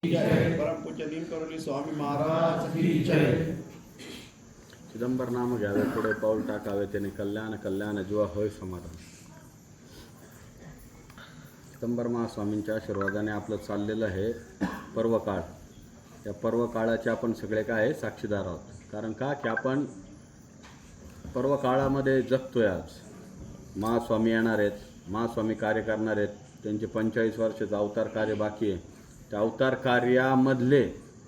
परम पूज्य नीलकरोली स्वामी महाराज की जय. चिदंबर नाम घ्यावे पुढे पाऊल टाकावे त्याने कल्याण कल्याण जीवा होय समाधान. चिदंबर महास्वामींच्या आशीर्वादाने आपलं चाललेलं आहे पर्वकाळ. या पर्वकाळाचे आपण सगळे काय साक्षीदार आहोत. कारण का की आपण पर्वकाळामध्ये जगतोय. आज महास्वामी येणार आहेत, महास्वामी कार्य करणार आहेत. त्यांचे 45 वर्षाचं अवतार कार्य बाकी आहे. त्या अवतार कार्यामधले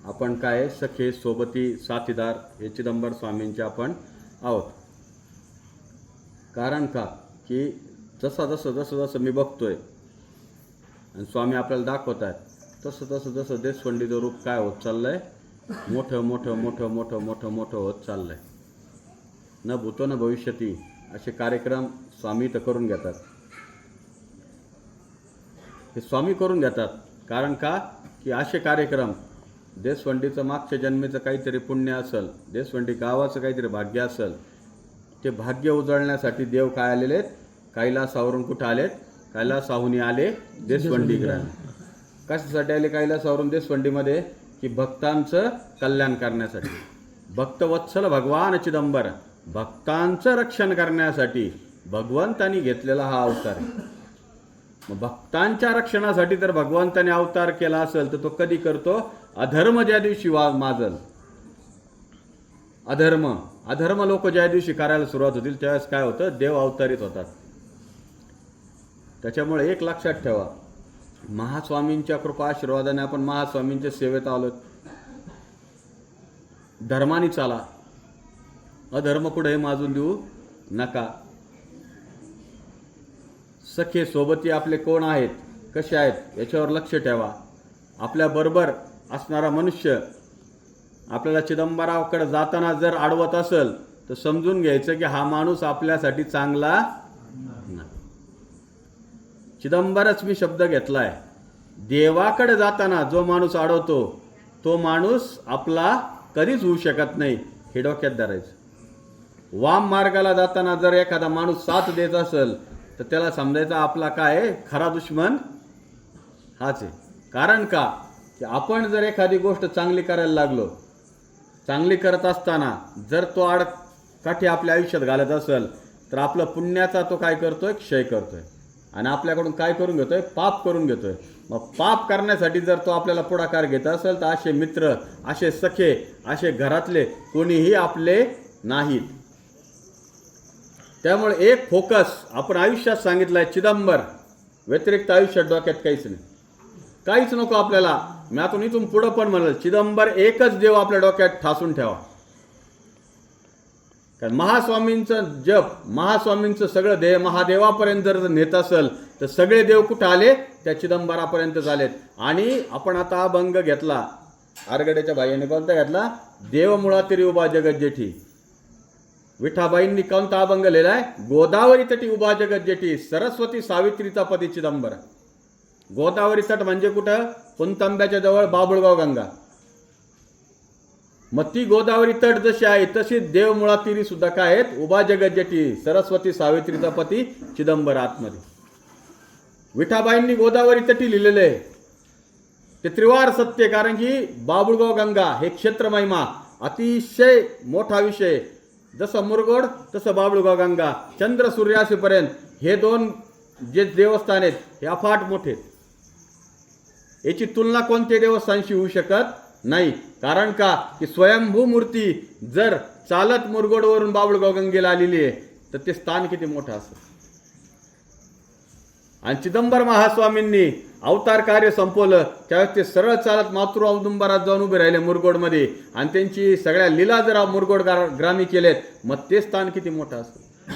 आपण काय सखे सोबती साथीदार हे चिदंबर स्वामींचे आपण आहोत. कारण का की जसं मी बघतोय आणि स्वामी आपल्याला दाखवत आहेत तसं देशवंडीचं रूप काय होत चाललंय, मोठं होत चाललंय. न भूतो न भविष्यती असे कार्यक्रम स्वामी तर करून घेतात. हे स्वामी करून घेतात कारण का की असे कार्यक्रम देशवंडीचं मागच्या जन्मेचं काहीतरी पुण्य असेल, देशवंडी गावाचं काहीतरी भाग्य असेल, ते भाग्य उजळण्यासाठी देव काय आलेले आहेत, कैलासावरून कुठं आलेत, कैलासाहून आले देशवंडी ग्रहण. कशासाठी आले कैलासावरून देशवंडीमध्ये की भक्तांचं कल्याण करण्यासाठी. भक्तवत्सल भगवान चिदंबर भक्तांचं रक्षण करण्यासाठी भगवंतांनी घेतलेला हा अवतार आहे. मग भक्तांच्या रक्षणासाठी जर भगवंताने अवतार केला असेल तर तो कधी करतो, अधर्म ज्या दिवशी माजल, अधर्म लोक ज्या दिवशी करायला सुरुवात होतील त्यावेळेस काय होतं, देव अवतारित होतात. त्याच्यामुळे एक लक्षात ठेवा, महास्वामींच्या कृपा आशीर्वादाने आपण महास्वामींच्या सेवेत आलो. धर्माने चाला, अधर्म कुठे माजून देऊ नका. सखे सोबती आपले कोण आहेत, कसे आहेत याच्यावर लक्ष ठेवा. आपल्याबरोबर असणारा मनुष्य आपल्याला चिदंबराकडे जाताना जर अडवत असेल तर समजून घ्यायचं की हा माणूस आपल्यासाठी चांगला नाही. चिदंबरच मी शब्द घेतलाय. देवाकडे जाताना जो माणूस अडवतो तो माणूस आपला कधीच होऊ शकत नाही, हे डोक्यात धरायचं. वाम मार्गाला जाताना जर एखादा माणूस साथ देत असेल तर त्याला समजायचा आपला काय खरा दुश्मन हाच आहे. कारण का की आपण जर एखादी गोष्ट चांगली करायला लागलो, चांगली करत असताना जर तो आडकाठी आपल्या आयुष्यात घालत असेल तर आपलं पुण्याचा तो काय करतोय, क्षय करतोय आणि आपल्याकडून काय करून घेतोय, पाप करून घेतोय. मग पाप करण्यासाठी जर तो आपल्याला पुढाकार घेत असेल तर असे मित्र, असे सखे, असे घरातले कोणीही आपले नाहीत. त्यामुळे एक फोकस आपण आयुष्यात सांगितलंय, चिदंबर व्यतिरिक्त आयुष्यात डोक्यात काहीच नको आपल्याला. मी आता इथून पुढं पण म्हणलं, चिदंबर एकच देव आपल्या डोक्यात ठासून ठेवा. कारण महास्वामींचं जप, महास्वामींचं सगळं देह महादेवापर्यंत जर नेत असेल तर सगळे देव कुठं आले, त्या चिदंबरापर्यंत झालेत. आणि आपण आता अभंग घेतला, आरगड्याच्या बाईने कोणता घेतला, देवमुळातिरी उभा जगत जेठी. विठाबाईंनी कोणता अभंग लिहिलाय, गोदावरी तटी उभा जगत जेठी सरस्वती सावित्रीचा पती चिदंबर. गोदावरी तट म्हणजे कुठं, पुणतांब्याच्या जवळ बाबुळगाव गंगा. मग ती गोदावरी तट जशी आहे तशी देवमुळातिरी सुद्धा काय आहेत, उभा जगत जेठी सरस्वती सावित्रीचा पती चिदंबर आतमध्ये. विठाबाईंनी गोदावरी तटी लिहिलेले आहे. ते त्रिवार सत्य. कारण की बाबुळगाव गंगा हे क्षेत्र महिमा अतिशय मोठा विषय. जसं मुरगोड तसं बाबुळगाव गंगा, चंद्र सूर्यासीपर्यंत हे दोन जे देवस्थान आहेत हे अफाट मोठे. याची तुलना कोणत्या देवस्थानशी होऊ शकत नाही. कारण का की स्वयंभू मूर्ती जर चालत मुरगोडवरून बाबुळगाव गंगेला आलेली आहे तर ते स्थान किती मोठं असेल. आणि चिदंबर महास्वामींनी अवतार कार्य संपवलं त्यावेळेस ते सरळ चालत मातृ औदुंबरात जाऊन उभे राहिले मुरगोडमध्ये. आणि त्यांची सगळ्या लीला जर मुरगोड ग्रामी केलेत मग ते स्थान किती मोठं असेल.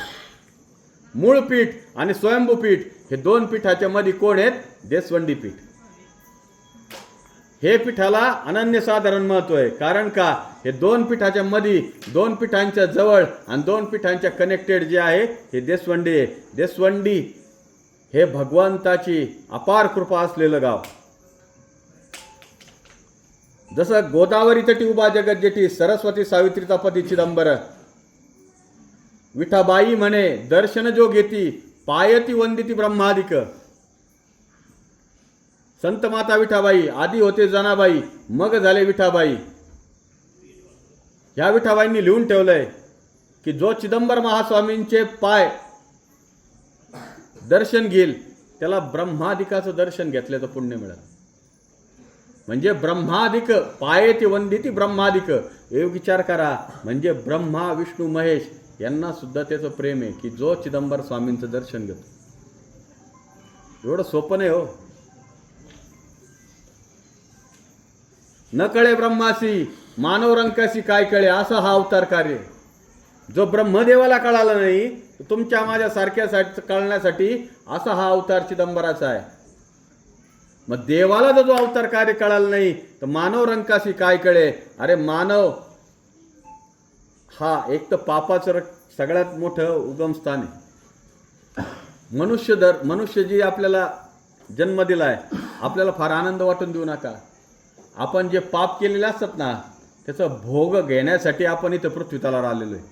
मूळ पीठ आणि स्वयंभू पीठ हे दोन पीठाच्या मध्ये कोण आहेत, देशवंडी पीठ. हे पीठाला अनन्यसाधारण महत्व आहे. कारण का हे दोन पीठाच्या मध्ये, दोन पीठांच्या जवळ आणि दोन पीठांच्या कनेक्टेड जे आहे हे देशवंडी आहे. देशवंडी हे भगवंताची अपार कृपा असलेलं गाव. जसं गोदावरी तटी उभा जगत जेठी सरस्वती सावित्रीचा पती चिदंबर. विठाबाई म्हणे दर्शन जो घेती पायती वंदिती ब्रह्मादिक. संत माता विठाबाई, आधी होते जनाबाई, मग झाले विठाबाई. ह्या विठाबाईंनी लिहून ठेवलंय की जो चिदंबर महास्वामींचे पाय दर्शन घेईल त्याला ब्रह्मादिकाचं दर्शन घेतल्याचं पुण्य मिळेल. म्हणजे ब्रह्मादिक पायेती वंदिती ब्रह्मादिक. हे विचार करा, म्हणजे ब्रह्मा विष्णू महेश यांना सुद्धा त्याचं प्रेम आहे की जो चिदंबर स्वामींचं दर्शन घेतो. एवढं सोपं नाही हो. न कळे ब्रह्मासी मानव रंकासी काय कळे, असा हा अवतार कार्य. जो ब्रह्मदेवाला कळाला नाही तुमच्या माझ्या सारख्यासाठी कळण्यासाठी असा हा अवतार चिदंबराचा आहे. मग देवाला जो अवतार कार्य कळालं नाही तर मानव रंकासी काय कळे. अरे मानव हा एक तर पापाचं सगळ्यात मोठं उगमस्थान आहे. मनुष्य जी आपल्याला जन्म दिलाय, आपल्याला फार आनंद वाटून देऊ नका. आपण जे पाप केलेले असतात ना त्याचा भोग घेण्यासाठी आपण इथं पृथ्वी तलावर आलेलो आहे.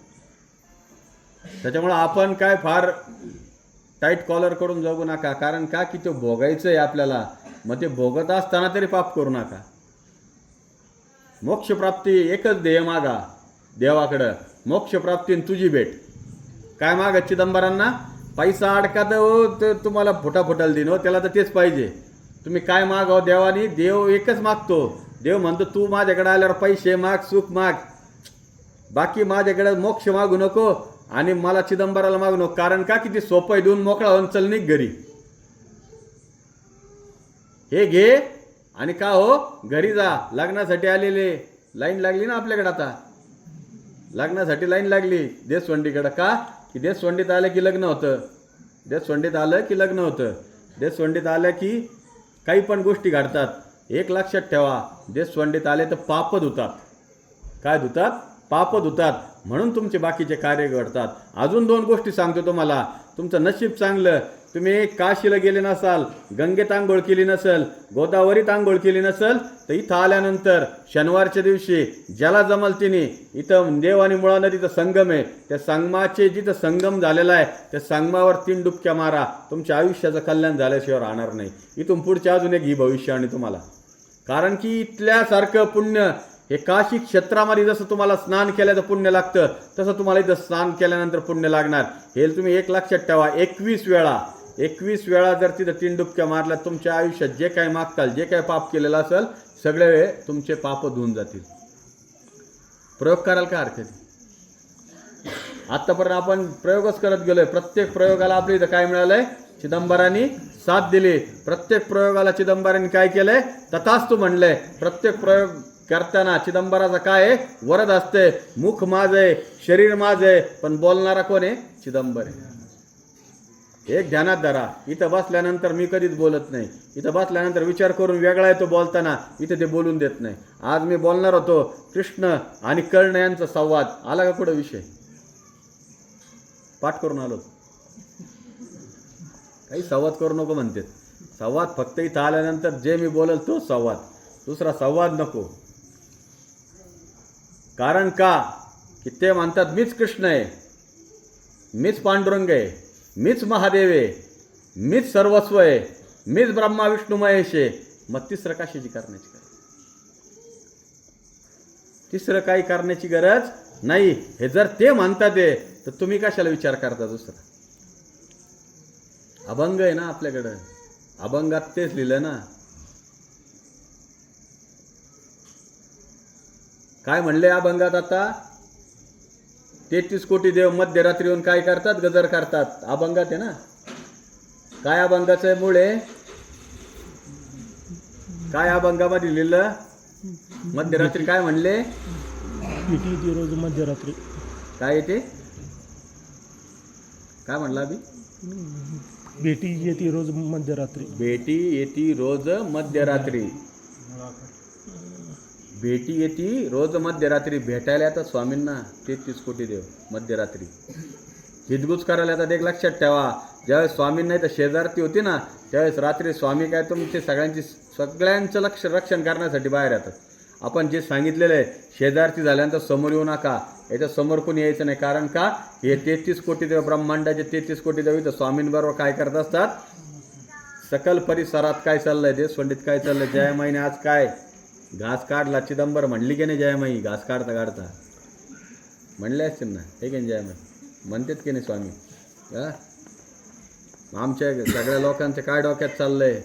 त्याच्यामुळे आपण काय फार टाईट कॉलर करून जगू नका. कारण का की ते भोगायचं आहे आपल्याला. मग ते भोगत असताना तरी पाप करू नका. मोक्षप्राप्ती एकच ध्येय मागा देवाकडं, मोक्षप्राप्तीन तुझी भेट. काय मागा चिदंबरांना? पैसा अडका तर तुम्हाला फुटाफुटाला देईन हो, त्याला तर तेच पाहिजे. तुम्ही काय मागाव देवानी? देव एकच मागतो. देव म्हणतो तू माझ्याकडे आल्यावर पैसे माग, सुख माग, बाकी माझ्याकडे मोक्ष मागू नको आणि मला चिदंबराला मागू नको. कारण का किती सोपं आहे, देऊन मोकळा होऊन चल निघ घरी. हे घे आणि का हो घरी जा. लग्नासाठी आलेले लाईन लागली ना आपल्याकडे. आता लग्नासाठी लाईन लागली देशवंडीकडं. का की देशवंडीत आलं की लग्न होतं. देशवंडीत आलं की लग्न होतं. देशवंडीत आलं की काही पण गोष्टी घडतात. एक लक्षात ठेवा, देशवंडीत आले तर पाप धुतात. काय धुतात? पाप धुतात. म्हणून तुमचे बाकीचे कार्य घडतात. अजून 2 गोष्टी सांगतो तुम्हाला. तुमचं नशीब चांगलं, तुम्ही काशीला गेले नसाल, गंगेत आंघोळ केली नसेल, गोदावरीत आंघोळ केली नसेल तर इथं आल्यानंतर शनिवारच्या दिवशी ज्याला जमल तिने इथं देव आणि मुळा नदीचा संगम आहे, त्या संगमाचे जिथं संगम झालेला आहे त्या संगमावर 3 डुबक्या मारा. तुमच्या आयुष्याचं कल्याण झाल्याशिवाय राहणार नाही. इथून पुढच्या अजून एक ही भविष्यवाणी तुम्हाला. कारण की इथल्यासारखं पुण्य हे काशी क्षेत्रामध्ये जसं तुम्हाला स्नान केल्याचं पुण्य लागतं तसं तुम्हाला इथं स्नान केल्यानंतर पुण्य लागणार. हे तुम्ही एक लक्षात ठेवा. 21 वेळा जर तिथं 3 डुबक्या मारल्या तुमच्या आयुष्यात जे काही मागताल, जे काही पाप केलेलं असेल सगळे तुमचे पाप धुवून जातील. प्रयोग कराल का हरकत? आतापर्यंत आपण प्रयोगच करत गेलोय. प्रत्येक प्रयोगाला आपल्या इथं काय मिळालंय? चिदंबरांनी साथ दिली. प्रत्येक प्रयोगाला चिदंबरांनी काय केलंय? तथास्तु म्हणलंय. प्रत्येक प्रयोग करताना चिदंबराचा काय आहे? वरद असते. मुख माझ आहे, शरीर माझ आहे, पण बोलणारा कोण आहे? चिदंबर आहे. एक ध्यानात धरा. इथं बसल्यानंतर मी कधीच बोलत नाही. इथं बसल्यानंतर विचार करून वेगळा येतो बोलताना, इथं ते बोलून देत नाही. आज मी बोलणार होतो कृष्ण आणि कर्ण यांचा संवाद. आला का कुठं विषय? पाठ करून आलो. काही संवाद करू नको म्हणते. संवाद फक्त इथं आल्यानंतर जे मी बोलल तो संवाद, दुसरा संवाद नको. कारण का की ते म्हणतात मीच कृष्ण आहे, मीच पांडुरंग आहे, मीच महादेव आहे, मीच सर्वस्व आहे, मीच ब्रह्मा विष्णू महेश आहे. मग तिसरं कशाची करण्याची गरज? तिसरं काही करण्याची गरज नाही. हे जर ते म्हणतात ते तर तुम्ही कशाला विचार करता दुसरा? अभंग आहे ना आपल्याकडं. अभंगात तेच लिहिलं ना. काय म्हणले अभंगात? आता 33 कोटी देव मध्यरात्री येऊन काय करतात? गजर करतात. अभंगात आहे ना. काय अभंगाचं मूळ आहे? काय अभंगामध्ये लिहिलं? मध्यरात्री काय म्हणले? भेटी येते रोज मध्यरात्री. काय येते? काय म्हणला अभि? भेटी येते रोज मध्यरात्री. भेटी येती रोज मध्यरात्री. भेटी येती रोज मध्यरात्री. भेटायला येतात स्वामींना 33 कोटी देव मध्यरात्री. हितगुज करायला येतात. एक लक्षात ठेवा, ज्यावेळेस स्वामींना इथं शेजारती होती ना त्यावेळेस रात्री स्वामी काय तुमचे सगळ्यांचं रक्षण करण्यासाठी बाहेर येतात. आपण जे सांगितलेलं आहे शेजारती झाल्यानंतर समोर येऊ नका, याच्या समोर कोणी यायचं नाही. कारण का हे 33 कोटी देव ब्रह्मांडाचे 33 कोटी देव इथं स्वामींबरोबर काय करत असतात? सकल परिसरात काय चाललंय, देशवंडीत काय चाललंय, जयमाईने आज काय घास काढला. चिदंबर म्हणली की नाही जयमाई घास काढता काढता म्हणले असतील ना, हे की नाही जयमाई म्हणतात की नाही स्वामी. आमच्या सगळ्या लोकांचं काय डोक्यात चाललंय,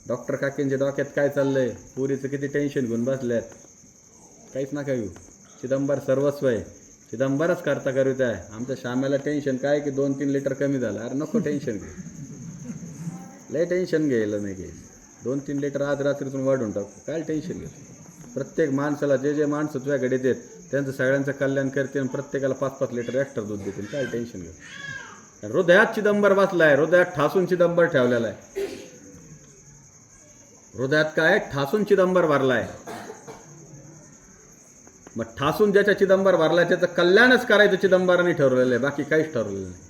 डॉक्टर काकींच्या डोक्यात काय चाललंय, पुरीचं किती टेन्शन घेऊन बसल्यात. काहीच नका घेऊ, चिदंबर सर्वस्व आहे, चिदंबरच करता करीत आहे. आमच्या श्याम्याला टेन्शन काय की 2-3 लिटर कमी झालं. अरे नको टेन्शन घे, लय टेन्शन घ्यायला नाही घे. 2-3 लिटर आज रात्रीतून वाढून टाकू, काय टेन्शन घे. प्रत्येक माणसाला जे माणसं तुझ्याकडे देत त्यांचं सगळ्यांचं कल्याण करते आणि प्रत्येकाला 5-5 लिटर एक्स्ट्रा दूध देतील. काय टेन्शन घे. हृदयात चिदंबर बसलाय, हृदयात ठासून चिदंबर ठेवलेला आहे. हृदयात काय ठासून चिदंबर भरलाय. मग ठासून ज्याच्या चिदंबर भरलाय त्याचं कल्याणच करायचं चिदंबरांनी ठरवलेलं आहे, बाकी काहीच ठरवलेलं नाही.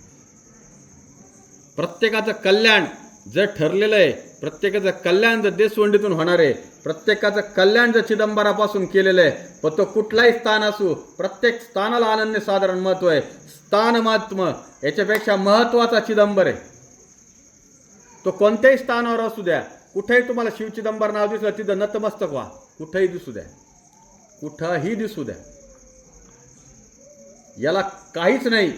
प्रत्येकाचं कल्याण जर ठरलेलं आहे, प्रत्येकाचं कल्याण जर देशवंडीतून होणार आहे, प्रत्येकाचं कल्याण जर चिदंबरापासून केलेलं आहे, पण तो कुठलाही स्थान असू, प्रत्येक स्थानाला अनन्य साधारण महत्व आहे. स्थान महात्म याच्यापेक्षा महत्वाचा चिदंबर आहे. तो कोणत्याही स्थानावर असू द्या, कुठेही तुम्हाला शिवचिदंबर नाव दिसलं तिथं नतमस्तक व्हा, कुठेही दिसू द्या, कुठंही दिसू द्या. याला काहीच नाही.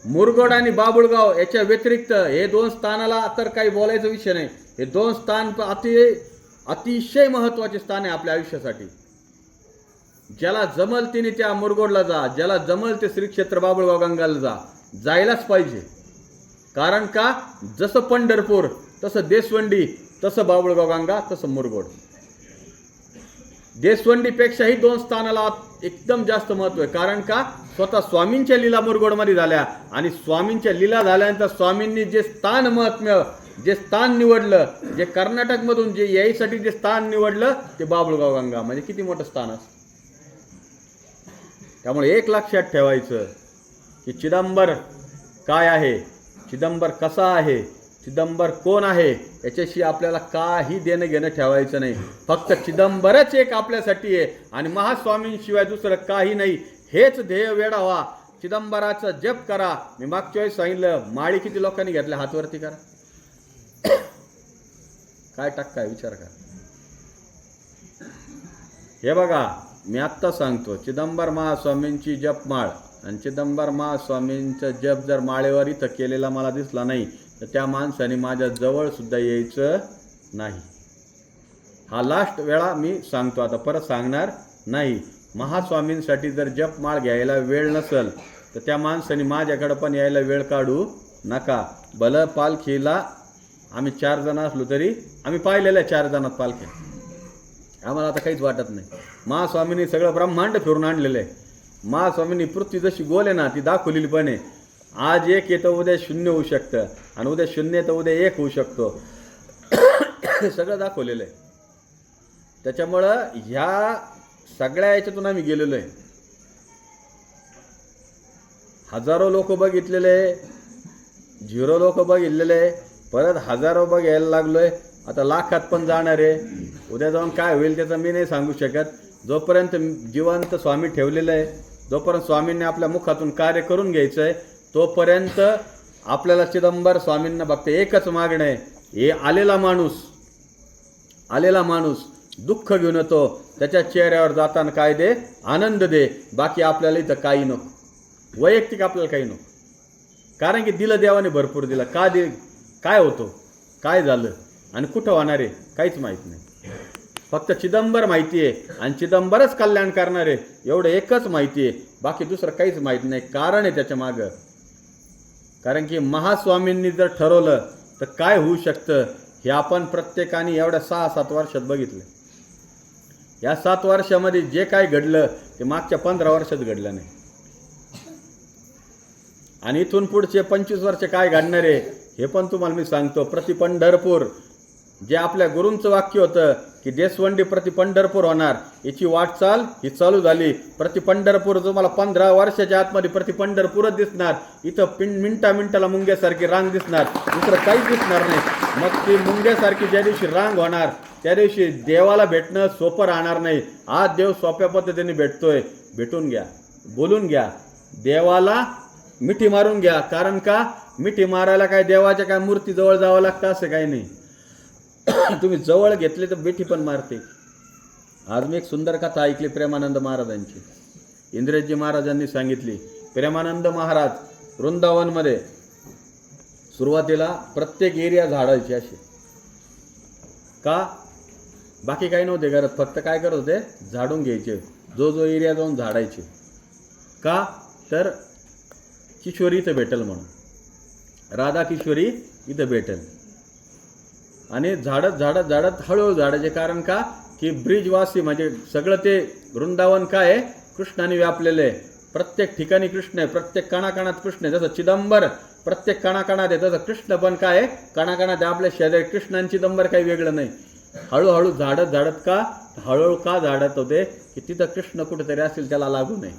मुरगोड आणि बाबुळगाव याच्या व्यतिरिक्त हे 2 स्थानाला तर काही बोलायचा विषय नाही. हे 2 स्थान अतिशय महत्वाचे स्थान आहे आपल्या आयुष्यासाठी. ज्याला जमल तिने त्या मुरगोडला जा, ज्याला जमल ते श्री क्षेत्र बाबुळगाव गंगाला जा, जायलाच पाहिजे. कारण का जसं पंढरपूर तसं देशवंडी, तसं बाबुळगाव गंगा, तसं मुरगोड. देशवंडीपेक्षाही 2 स्थानाला एकदम जास्त महत्व आहे. कारण का स्वतः स्वामींच्या लीला मुरगोडमध्ये झाल्या आणि स्वामींच्या लीला झाल्यानंतर स्वामींनी जे स्थान महात्म्य, जे स्थान निवडलं, जे कर्नाटकमधून जे यायसाठी जे स्थान निवडलं ते बाबुळगाव गंगा, म्हणजे किती मोठं स्थान असतं. त्यामुळे एक लक्षात ठेवायचं की चिदंबर काय आहे, चिदंबर कसा आहे, चिदंबर कोण आहे, याच्याशी आपल्याला काही देणं घेणं ठेवायचं नाही. फक्त चिदंबरच एक आपल्यासाठी आहे आणि महास्वामींशिवाय दुसरं काही नाही. हेच ध्येय वेडा व्हा, चिदंबराचा जप करा. मी मागच्या वेळेस सांगितलं, माळी किती लोकांनी घेतल्या हातवरती करा. काय टक्का विचार करा. हे बघा मी आत्ता सांगतो, चिदंबर महास्वामींची जपमाळ आणि चिदंबर महास्वामींचा जप जर माळेवर इथं केलेला मला दिसला नाही तर त्या माणसाने माझ्या जवळ सुद्धा यायचं नाही. हा लास्ट वेळा मी सांगतो, आता परत सांगणार नाही. महास्वामींसाठी जर जपमाळ घ्यायला वेळ नसेल तर त्या माणसाने माझ्याकडे पण यायला वेळ काढू नका. भलं पालखीला आम्ही 4 जण असलो तरी आम्ही पाहिलेल्या 4 जणात पालखी, आम्हाला आता काहीच वाटत नाही. महास्वामींनी सगळं ब्रह्मांड फिरून आणलेलं आहे. महास्वामींनी पृथ्वी जशी गोल आहे ना ती दाखवलेली पण आहे. आज 1 येतं उद्या 0 होऊ शकतं आणि उद्या 0 येतं उद्या 1 होऊ शकतो. सगळं दाखवलेलं आहे. त्याच्यामुळं ह्या सगळ्या याच्यातून आम्ही गेलेलो आहे. हजारो लोक बघितलेले, 0 लोक बघितलेले, परत हजारो बघायला लागलोय, आता लाखात पण जाणार आहे. उद्या जाऊन काय होईल त्याचं मी नाही सांगू शकत. जोपर्यंत जिवंत स्वामी ठेवलेलं आहे, जोपर्यंत स्वामींनी आपल्या मुखातून कार्य करून घ्यायचं आहे, तोपर्यंत आपल्याला चिदंबर स्वामींना फक्त एकच मागणं आहे. हे आलेला माणूस दुःख घेऊन येतो, त्याच्या चेहऱ्यावर जाताना काय दे, आनंद दे. बाकी आपल्याला इथं काही नको, वैयक्तिक आपल्याला काही नको. कारण की दिलं देवाने भरपूर दिलं. का दे, काय होतो, काय झालं आणि कुठं होणार आहे काहीच माहीत नाही. फक्त चिदंबर माहिती आहे आणि चिदंबरच कल्याण करणार आहे एवढं एकच माहिती आहे, बाकी दुसरं काहीच माहीत नाही. कारण आहे त्याच्या मागं, कारण की महास्वामींनी जर ठरवलं तर काय होऊ शकतं हे आपण प्रत्येकाने एवढ्या 6-7 वर्षात बघितलं. या 7 वर्षामध्ये जे काय घडलं ते मागच्या 15 वर्षात घडलं नाही. आणि इथून पुढचे 25 वर्ष काय घडणार आहे हे पण तुम्हाला मी सांगतो. प्रति पंढरपूर जे आपल्या गुरूंचं वाक्य होतं की देशवंडी प्रति पंढरपूर होणार, याची वाटचाल ही चालू झाली. प्रति पंढरपूर तुम्हाला 15 वर्षाच्या आतमध्ये प्रति पंढरपूरच दिसणार. इथं मिनिटाला मुंग्यासारखी रांग दिसणार, दुसरं काहीच दिसणार नाही. मग ती मुंग्यासारखी ज्या दिवशी रांग होणार त्या दिवशी देवाला भेटणं सोपं राहणार नाही. आज देव सोप्या पद्धतीने भेटतोय, भेटून घ्या, बोलून घ्या, देवाला मिठी मारून घ्या. कारण का मिठी मारायला काय देवाच्या काय मूर्तीजवळ जावं लागतं असं काही नाही. तुम्ही जवळ घेतले तर बेठी पण मारते. आज मी एक सुंदर कथा ऐकली प्रेमानंद महाराजांची. इंद्रजी महाराजांनी सांगितली. प्रेमानंद महाराज वृंदावनमध्ये सुरुवातीला प्रत्येक एरिया झाडायची अशी. का? बाकी काही नव्हते करत, फक्त काय करत होते, झाडून घ्यायचे. जो एरिया जाऊन झाडायचे. का? तर किशोरी इथं भेटेल म्हणून, राधा किशोरी इथं भेटेल. आणि झाडत हळूहळू झाडायचे. कारण का? की ब्रिजवासी म्हणजे सगळं ते वृंदावन काय आहे, कृष्णाने व्यापलेलं आहे. प्रत्येक ठिकाणी कृष्ण आहे, प्रत्येक कणाकणात कृष्ण आहे. जसं चिदंबर प्रत्येक कणाकणात आहे, तसं कृष्ण पण काय आहे, कणाकणात आहे. आपल्या शेजारी कृष्ण चिदंबर काही वेगळं नाही. हळूहळू झाडत का हळूहळू का झाडत होते की तिथं कृष्ण कुठेतरी असेल, त्याला लागू नये.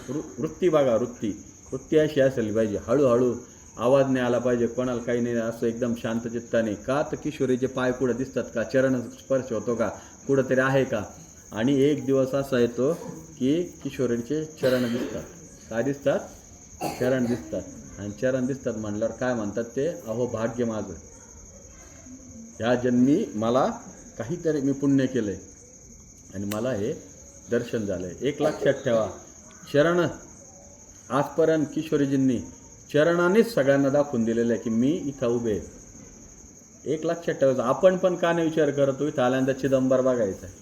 वृत्ती बघा, वृत्ती अशी असेल पाहिजे. हळूहळू आवाज नाही आला पाहिजे, कोणाला काही नाही, असं एकदम शांत चित्ताने. का? तर किशोरीचे पाय कुठं दिसतात का, चरण स्पर्श होतो का, कुठंतरी आहे का. आणि एक दिवस असा येतो की किशोरीचे चरण दिसतात. काय दिसतात? चरण दिसतात. आणि चरण दिसतात म्हणल्यावर काय म्हणतात ते, अहो भाग्य माझं, ह्या जन्मी मला काहीतरी मी पुण्य केलंय आणि मला हे दर्शन झालंय. एक लक्षात ठेवा, चरण आजपर्यंत किशोरीजींनी चरणानेच सगळ्यांना दाखवून दिलेलं आहे की मी इथं उभे आहे. एक लक्षात ठेवायचं. आपण पण का नाही विचार करतो इथं आल्यानंतर चिदंबर बघायचा आहे.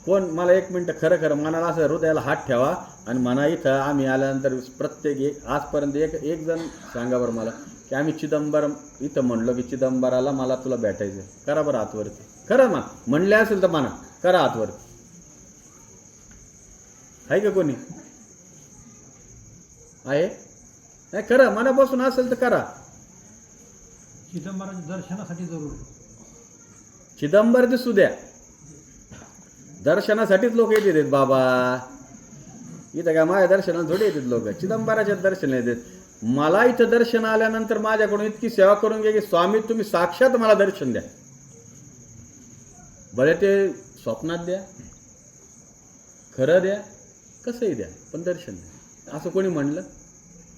कोण मला एक मिनटं खरं मनाला असं हृदयाला हात ठेवा आणि म्हणा, इथं आम्ही आल्यानंतर प्रत्येक आजपर्यंत एक जण सांगा बरं मला की आम्ही चिदंबर इथं म्हणलो की चिदंबराला मला तुला भेटायचं. करा बरं हातवरती. खरं म्हणले असेल तर म्हणा, करा हातवरती. आहे का कोणी? आहे? नाही, खरं मनापासून असेल तर करा. चिदंबराच्या दर्शनासाठी जरूर. चिदंबर दिसू द्या, दर्शनासाठीच लोक येतात बाबा. इथं काय माझ्या दर्शनाला थोडी येतात लोक, चिदंबराच्या दर्शन येतात. मला इथं दर्शन आल्यानंतर माझ्याकडून इतकी सेवा करून घ्या की स्वामी तुम्ही साक्षात मला दर्शन द्या. बरे ते स्वप्नात द्या, खरं द्या, कसंही द्या, पण दर्शन द्या. असं कोणी म्हणलं,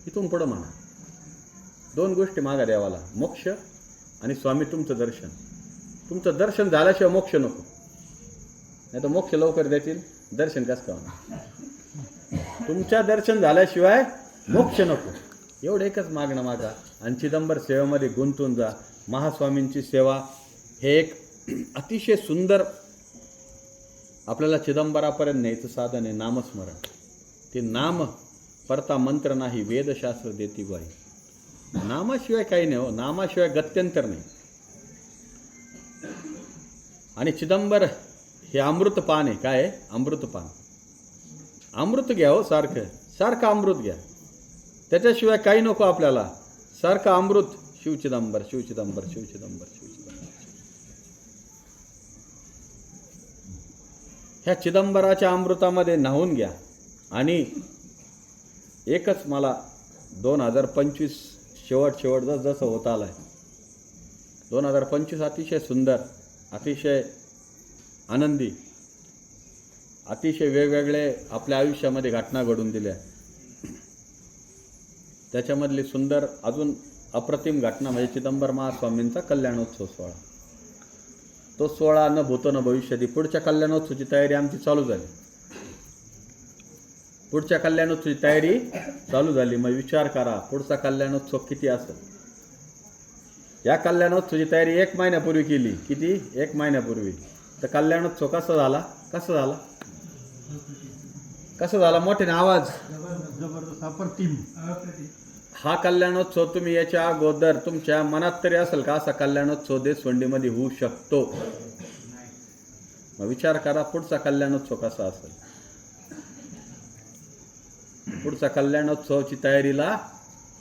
इथून पुढं म्हणा. 2 गोष्टी मागा देवाला, मोक्ष आणि स्वामी तुमचं दर्शन. तुमचं दर्शन झाल्याशिवाय मोक्ष नको. नाही तर मोक्ष लवकर देतील, दर्शन कसं का होणार. तुमच्या दर्शन झाल्याशिवाय मोक्ष नको. एवढं एकच मागणं मागा आणि चिदंबर सेवेमध्ये गुंतून जा. महास्वामींची सेवा हे एक अतिशय सुंदर आपल्याला चिदंबरापर्यंत न्यायचं साधन आहे. नामस्मरण. ते नाम परता मंत्र नाही, वेदशास्त्र देती बाई. नामाशिवाय काही नाही हो, नामाशिवाय गत्यंतर नाही. आणि चिदंबर हे अमृतपान आहे. काय आहे? अमृतपान. अमृत घ्या हो, सारखं अमृत घ्या. त्याच्याशिवाय काही नको आपल्याला. सारखं अमृत. शिवचिदंबर शिवचिदंबर शिवचिदंबर शिवचिदंबर. ह्या चिदंबराच्या अमृतामध्ये न्हावून घ्या. आणि एकच मला 2025 शेवट जसं होत आलं आहे, 2025 अतिशय सुंदर, अतिशय आनंदी, अतिशय वेगवेगळे आपल्या आयुष्यामध्ये घटना घडून दिल्या. त्याच्यामधली सुंदर अजून अप्रतिम घटना म्हणजे चिदंबर महास्वामींचा कल्याणोत्सव सोहळा. तो सोहळा न भूतो न भविष्यती. पुढच्या कल्याणोत्सवाची तयारी आमची चालू झाली. पुढच्या कल्याणोत्सवाची तयारी चालू झाली. मग विचार करा पुढचा कल्याणोत्सव किती असेल. या कल्याणोत्सवाची तयारी 1 महिन्यापूर्वी केली. किती? 1 महिन्यापूर्वी. तर कल्याणोत्सव कसा झाला मोठ्याने आवाज. जबरदस्त, अप्रतिम. हा कल्याणोत्सव तुम्ही याच्या अगोदर तुमच्या मनात तरी असेल का असा कल्याणोत्सव देशवंडीमध्ये होऊ शकतो? मग विचार करा पुढचा कल्याणोत्सव कसा असेल. पुढचा कल्याणोत्सवाची तयारीला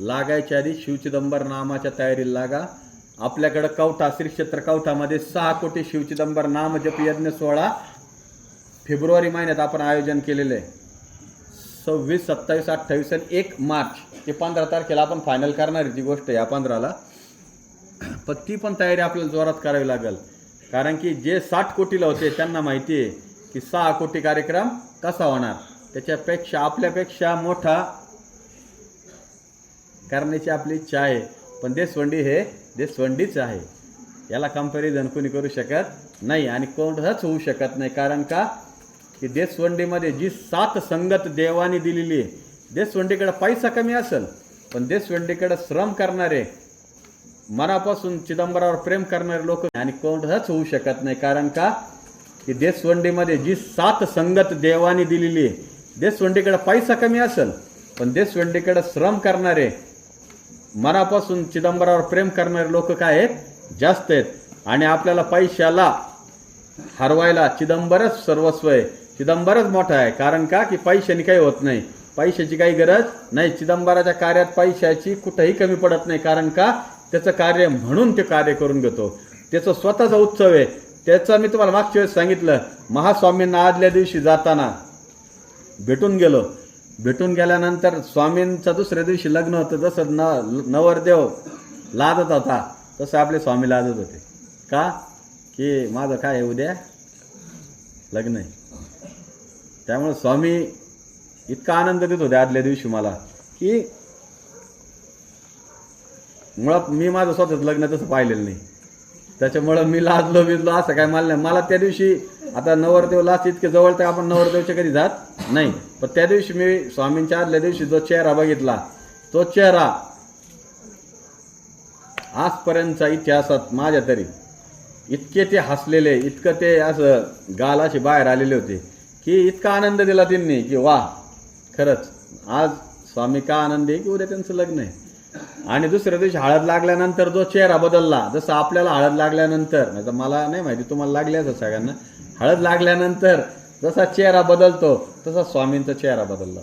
लागायच्या आधी शिवचिदंबर नामाच्या तयारीला लागा. आपल्याकडं कवठा, श्री क्षेत्र कवठामध्ये 6 कोटी शिवचिदंबर नामजप यज्ञ सोहळा फेब्रुवारी महिन्यात आपण आयोजन केलेलं आहे. 26, 27, 28 आणि 1 मार्च ते 15 तारखेला आपण फायनल करणार आहे ती गोष्ट. या 15ला पण ती पण तयारी आपल्याला जोरात करावी लागेल. कारण की जे 60 कोटीला होते त्यांना माहिती आहे की 6 कोटी कार्यक्रम कसा होणार. त्याच्यापेक्षा आपल्यापेक्षा मोठा करण्याची आपली इच्छा आहे. पण देशवंडी हे देशवंडीच आहे, याला कंपॅरिझन कोणी करू शकत नाही आणि कोणतंच होऊ शकत नाही. कारण का की देशवंडीमध्ये जी 7 संगत देवाने दिलेली आहे. देशवंडीकडे पैसा कमी असेल पण देशवंडीकडे श्रम करणारे, मनापासून चिदंबरावर प्रेम करणारे लोक आणि कोणतंच होऊ शकत नाही. कारण का की देशवंडीमध्ये जी 7 संगत देवाने दिलेली आहे. देशवंडीकडे पैसा कमी असेल पण देशवंडीकडे श्रम करणारे, मनापासून चिदंबरावर प्रेम करणारे लोक काय आहेत, जास्त आहेत. आणि आपल्याला पैशाला हरवायला चिदंबरच सर्वस्व आहे, चिदंबरच मोठा आहे. कारण का की पैशाने काही होत नाही, पैशाची काही गरज नाही. चिदंबराच्या कार्यात पैशाची कुठंही कमी पडत नाही. कारण का त्याचं कार्य म्हणून ते कार्य करून घेतो, त्याचं स्वतःचा उत्सव आहे. त्याचं मी तुम्हाला मागच्या वेळेस सांगितलं, महास्वामींना आदल्या दिवशी जाताना भेटून गेलो. भेटून गेल्यानंतर स्वामींचं दुसऱ्या दिवशी लग्न होतं. जसं नवरदेव लाजत होता तसं आपले स्वामी लाजत होते. का की माझं काय आहे, उद्या लग्न आहे. त्यामुळे स्वामी इतका आनंद देत होते आदल्या दिवशी मला की मुळात मी माझं स्वतःच लग्न तसं पाहिलेलं नाही. त्याच्यामुळं मी लाजलो बिजलो असं काय मला नाही. मला त्या दिवशी आता नवरदेव लाच इतके जवळ तर आपण नवरदेवच्या कधी जात नाही, पण त्या दिवशी मी स्वामींच्या आदल्या दिवशी जो चेहरा बघितला, तो चेहरा आजपर्यंतच्या इतिहासात माझ्या तरी इतके ते हसलेले, इतकं ते असं गाल असे बाहेर आलेले होते की इतका आनंद दिला त्यांनी की वा, खरंच आज स्वामी का आनंदी आहे की उद्या त्यांचं लग्न आहे. आणि दुसऱ्या दिवशी हळद लागल्यानंतर जो चेहरा बदलला, जसं आपल्याला हळद लागल्यानंतर, नाही तर मला नाही माहिती तुम्हाला लागली असं सगळ्यांना, हळद लागल्यानंतर जसा चेहरा बदलतो तसा स्वामींचा चेहरा बदलला.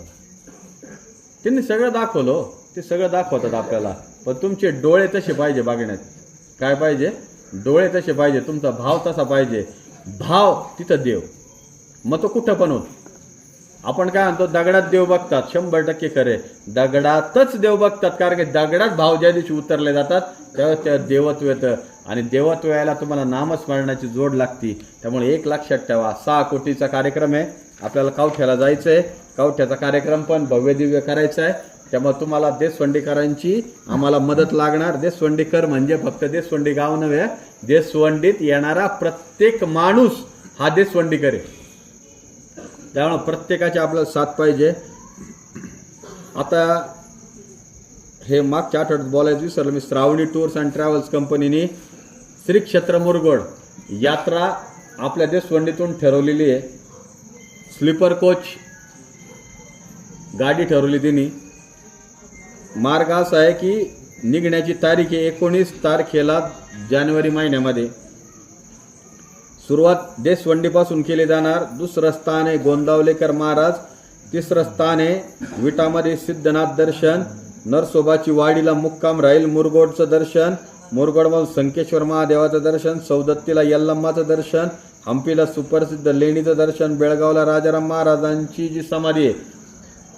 त्यांनी सगळं दाखवलं, ते सगळं दाखवतात आपल्याला. पण तुमचे डोळे तसे पाहिजे बघण्यात. काय पाहिजे? डोळे तसे पाहिजे, तुमचा भाव तसा पाहिजे. भाव तिथं देव, मग तो कुठं पण होत. आपण काय म्हणतो, दगडात देव बघतात, 100% खरे. दगडातच देव बघतात, कारण की दगडात भाव ज्या दिवशी उतरले जातात त्यावेळेस त्या देवत्व येतं. आणि देवत्व यायला तुम्हाला नामस्मरणाची जोड लागती. त्यामुळे एक लक्षात ठेवा, 6 कोटीचा कार्यक्रम आहे, आपल्याला कावठ्याला जायचं आहे. कावठ्याचा कार्यक्रम पण भव्य दिव्य करायचा आहे. त्यामुळे तुम्हाला देशवंडीकरांची आम्हाला मदत लागणार. देशवंडीकर म्हणजे फक्त देशवंडी गाव नव्हे, देशवंडीत येणारा प्रत्येक माणूस हा देशवंडीकर आहे. त्यामुळे प्रत्येकाची आपल्याला साथ पाहिजे. आता हे मागच्या आठवड्यात बोलायचं विसरलं मी, श्रावणी टूर्स अँड ट्रॅव्हल्स कंपनीने श्री क्षेत्र मुरगोड यात्रा आपल्या देशवंडीतून ठरवलेली आहे. स्लीपर कोच गाडी ठरवली तिने. मार्ग असा आहे की निघण्याची तारीख आहे 19 तारखेला जानेवारी महिन्यामध्ये. सुरुवात देशवंडीपासून केली जाणार. दुसरं स्थान आहे गोंदावलेकर महाराज. तिसरं स्थान आहे विटामध्ये सिद्धनाथ दर्शन. नरसोबाची वाडीला मुक्काम राहील. मुरगोडचं दर्शन. मुरगोडमधून संकेश्वर महादेवाचं दर्शन. सौदत्तीला यल्लम्माचं दर्शन. हंपीला सुप्रसिद्ध लेणीचं दर्शन. बेळगावला राजाराम महाराजांची जी समाधी आहे,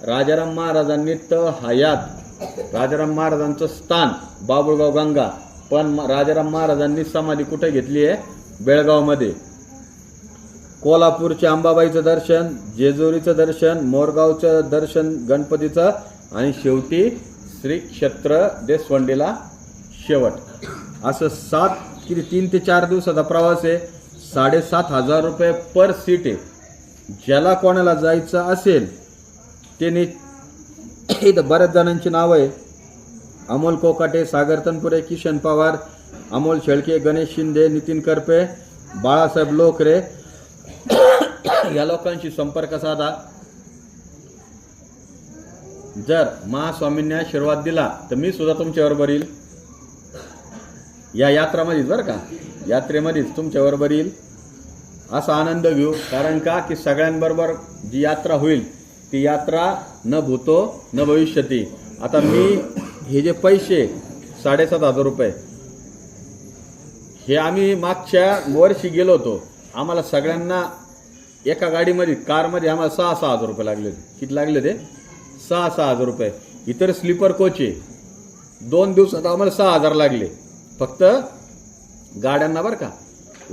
राजाराम महाराजांनी हयात राजाराम महाराजांचं स्थान बाबुळगाव गंगा, पण राजाराम महाराजांनी समाधी कुठे घेतली आहे? बेळगावमध्ये. कोल्हापूरचे अंबाबाईचं दर्शन. जेजुरीचं दर्शन. मोरगावचं दर्शन गणपतीचं. आणि शेवटी श्री क्षेत्र देशवंडीला शेवट. असं 3 ते 4 दिवसाचा प्रवास आहे. 7,500 रुपये पर सीट आहे. ज्याला कोणाला जायचं असेल त्यांनी, इथं बऱ्याच जणांची नावं आहे. अमोल कोकाटे, सागर तनपुरे, किशन पवार, अमोल शेळके, गणेश शिंदे, नितीन करपे, बाळासाहेब लोकरे या लोकांशी संपर्क साधा. जर महास्वामींनी आशीर्वाद दिला तर मी सुद्धा तुमच्याबरोबर येईल या यात्रामध्येच, बरं का, यात्रेमध्येच तुमच्याबरोबर येईल. असा आनंद घेऊ. कारण का की सगळ्यांबरोबर जी यात्रा होईल ती यात्रा न भूतो न भविष्यती. आता मी हे जे पैसे 7,500 रुपये हे आम्ही मागच्या वर्षी गेलो होतो. आम्हाला सगळ्यांना एका गाडीमध्ये, कारमध्ये आम्हाला 6,000 रुपये लागले होते. किती लागले होते? 6,000 रुपये. इतर स्लीपर कोच आहे, 2 दिवसात आम्हाला 6,000 लागले फक्त गाड्यांना, बरं का.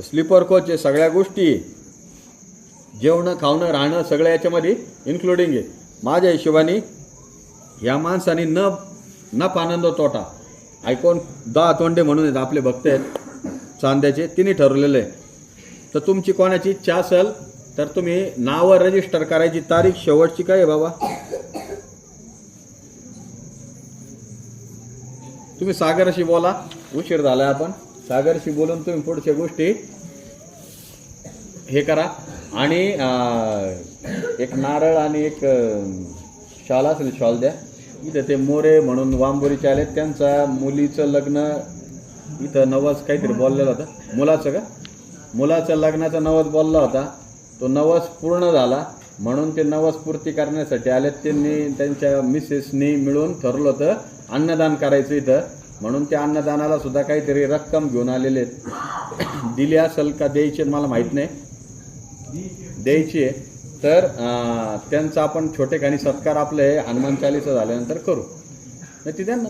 स्लीपर कोच आहे, सगळ्या गोष्टी, जेवणं खावणं राहणं सगळं याच्यामध्ये इन्क्लुडिंग आहे. माझ्या हिशोबाने या माणसाने न नफा आनंद तोटा ऐकून 10 तोंडे म्हणून आहेत आपले भक्त आहेत चांद्याचे, तिने ठरवलेलं आहे. तर तुमची कोणाची इच्छा असेल तर तुम्ही नावं रजिस्टर करायची तारीख शेवटची काय आहे बाबा? तुम्ही सागरशी बोला, उशीर झालाय आपण. सागरशी बोलून तुम्ही पुढच्या गोष्टी हे करा. आणि एक नारळ आणि एक शॉल असेल शॉल द्या. इथं ते मोरे म्हणून वांबोरीचे आले, त्यांचा मुलीचं लग्न इथं नवस काहीतरी बोललेलं होतं. मुलाचं का? मुलाचं लग्नाचा नवस बोलला होता. तो नवस पूर्ण झाला म्हणून ते नवस पूर्ती करण्यासाठी आले. त्यांनी त्यांच्या मिसेसनी मिळून ठरवलं होतं अन्नदान करायचं इथं, म्हणून त्या अन्नदानाला सुद्धा काहीतरी रक्कम घेऊन आलेले आहेत. दिली असेल का द्यायची मला माहीत नाही, द्यायची आहे. तर त्यांचा आपण छोटेखानी सत्कार आपले हनुमान चालीसा झाल्यानंतर करू. नाही ती द्या ना.